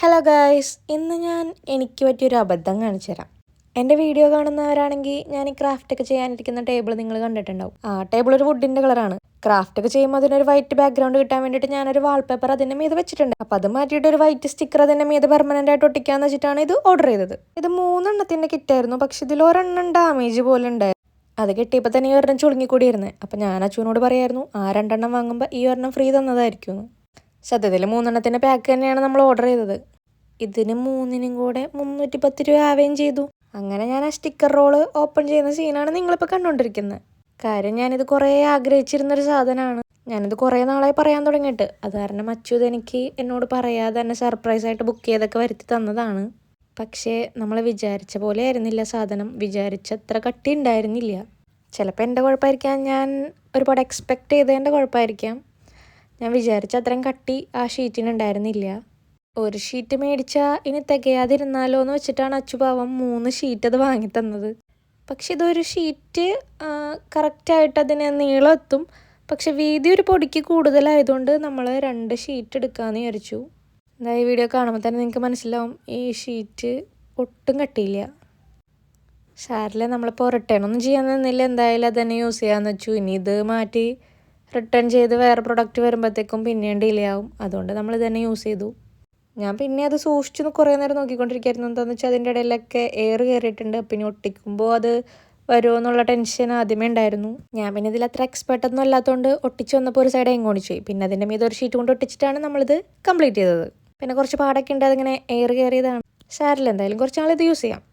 Hello guys, ഇന്ന് ഞാൻ എനിക്ക് പറ്റിയൊരു അബദ്ധം കാണിച്ചു തരാം. എൻ്റെ വീഡിയോ കാണുന്നവരാണെങ്കിൽ ഞാൻ ഈ ക്രാഫ്റ്റൊക്കെ ചെയ്യാനിരിക്കുന്ന ടേബിൾ നിങ്ങൾ കണ്ടിട്ടുണ്ടാവും. ടേബിൾ ഒരു വുഡിൻ്റെ കളറാണ്. ക്രാഫ്റ്റൊക്കെ ചെയ്യുമ്പോൾ അതിനൊരു വൈറ്റ് ബാക്ക്ഗ്രൗണ്ട് കിട്ടാൻ വേണ്ടിയിട്ട് ഞാനൊരു വാൾപേപ്പർ അതിൻ്റെ മീത് വെച്ചിട്ടുണ്ട്. അപ്പോൾ അത് മാറ്റിയിട്ട് ഒരു വൈറ്റ് സ്റ്റിക്കർ അതിൻ്റെ മീത് പെർമനൻ്റ് ആയിട്ട് ഒട്ടിക്കാന്ന് വെച്ചിട്ടാണ് ഇത് ഓർഡർ ചെയ്തത്. ഇത് 3 എണ്ണത്തിൻ്റെ കിറ്റായിരുന്നു, പക്ഷെ ഇതിലൊരെണ്ണം ഡാമേജ് പോലെ ഉണ്ടായിരുന്നു. അത് കിട്ടിയപ്പോൾ തന്നെ ഈ ഒരെണ്ണം ചുളുങ്ങിക്കൂടിയിരുന്നത്. അപ്പോൾ ഞാൻ അച്ഛനോട് പറയായിരുന്നു, 2 എണ്ണം വാങ്ങുമ്പോൾ ഈ ഒരെണ്ണം ഫ്രീ തന്നതായിരിക്കും. സത്യത്തിൽ 3 എണ്ണത്തിൻ്റെ പാക്ക് തന്നെയാണ് നമ്മൾ ഓർഡർ ചെയ്തത്. ഇതിന് 3നും കൂടെ 310 രൂപ ആവുകയും ചെയ്തു. അങ്ങനെ ഞാൻ ആ സ്റ്റിക്കർ റോള് ഓപ്പൺ ചെയ്യുന്ന സീനാണ് നിങ്ങളിപ്പോൾ കണ്ടുകൊണ്ടിരിക്കുന്നത്. കാര്യം ഞാനിത് കുറേ ആഗ്രഹിച്ചിരുന്നൊരു സാധനമാണ്. ഞാനിത് കുറേ നാളായി പറയാൻ തുടങ്ങിയിട്ട്. അത് കാരണം അച്ചു ഇതെനിക്ക് എന്നോട് പറയാതെ തന്നെ സർപ്രൈസായിട്ട് ബുക്ക് ചെയ്തൊക്കെ വരുത്തി തന്നതാണ്. പക്ഷേ നമ്മൾ വിചാരിച്ച പോലെ ആയിരുന്നില്ല സാധനം. വിചാരിച്ചത്ര കട്ടി ഉണ്ടായിരുന്നില്ല. ചിലപ്പോൾ എൻ്റെ കുഴപ്പമായിരിക്കാം, ഞാൻ ഒരുപാട് എക്സ്പെക്റ്റ് ചെയ്തതിൻ്റെ കുഴപ്പമായിരിക്കാം. ഞാൻ വിചാരിച്ച അത്രയും കട്ടി ആ ഷീറ്റിനുണ്ടായിരുന്നില്ല. ഒരു ഷീറ്റ് മേടിച്ചാൽ ഇനി തികയാതിരുന്നാലോ എന്ന് വെച്ചിട്ടാണ് അച്ചുപാവം 3 ഷീറ്റ് അത് വാങ്ങി തന്നത്. പക്ഷെ ഇതൊരു ഷീറ്റ് കറക്റ്റായിട്ട് അതിന് നീളം എത്തും, പക്ഷെ വീതി ഒരു പൊടിക്ക് കൂടുതലായതുകൊണ്ട് നമ്മൾ 2 ഷീറ്റ് എടുക്കാമെന്ന് വിചാരിച്ചു. എന്താ ഈ വീഡിയോ കാണുമ്പോൾ തന്നെ നിങ്ങൾക്ക് മനസ്സിലാവും, ഈ ഷീറ്റ് ഒട്ടും കട്ടിയില്ല. സാരില്ല, നമ്മളിപ്പോൾ റിട്ടേൺ ഒന്നും ചെയ്യാൻ നിന്നില്ല, എന്തായാലും അത് തന്നെ യൂസ് ചെയ്യാമെന്ന് വെച്ചു. ഇനി ഇത് മാറ്റി റിട്ടേൺ ചെയ്ത് വേറെ പ്രൊഡക്റ്റ് വരുമ്പോഴത്തേക്കും പിന്നെയും ഡിലേ ആവും. അതുകൊണ്ട് നമ്മൾ തന്നെ യൂസ് ചെയ്തു. ഞാൻ പിന്നെ അത് സൂക്ഷിച്ചു കുറേ നേരം നോക്കിക്കൊണ്ടിരിക്കുകയായിരുന്നു. എന്താണെന്ന് വെച്ചാൽ അതിൻ്റെ ഇടയിലൊക്കെ എയർ കയറിയിട്ടുണ്ട്. പിന്നെ ഒട്ടിക്കുമ്പോൾ അത് വരുമോ എന്നുള്ള ടെൻഷൻ ആദ്യമേ ഉണ്ടായിരുന്നു. ഞാൻ പിന്നെ ഇതിൽ അത്ര എക്സ്പെർട്ടൊന്നും അല്ലാത്തതുകൊണ്ട് ഒട്ടിച്ച് വന്നപ്പോൾ ഒരു സൈഡ് എങ്ങോണിച്ചു പോയി. പിന്നെ അതിൻ്റെ മീത് ഒരു ഷീറ്റ് കൊണ്ട് ഒട്ടിച്ചിട്ടാണ് നമ്മളിത് കംപ്ലീറ്റ് ചെയ്തത്. പിന്നെ കുറച്ച് പാടൊക്കെ ഉണ്ട്, അതിങ്ങനെ എയർ കയറിയതാണ്. സാരില്ല, എന്തായാലും കുറച്ച് നാളിത് യൂസ് ചെയ്യാം.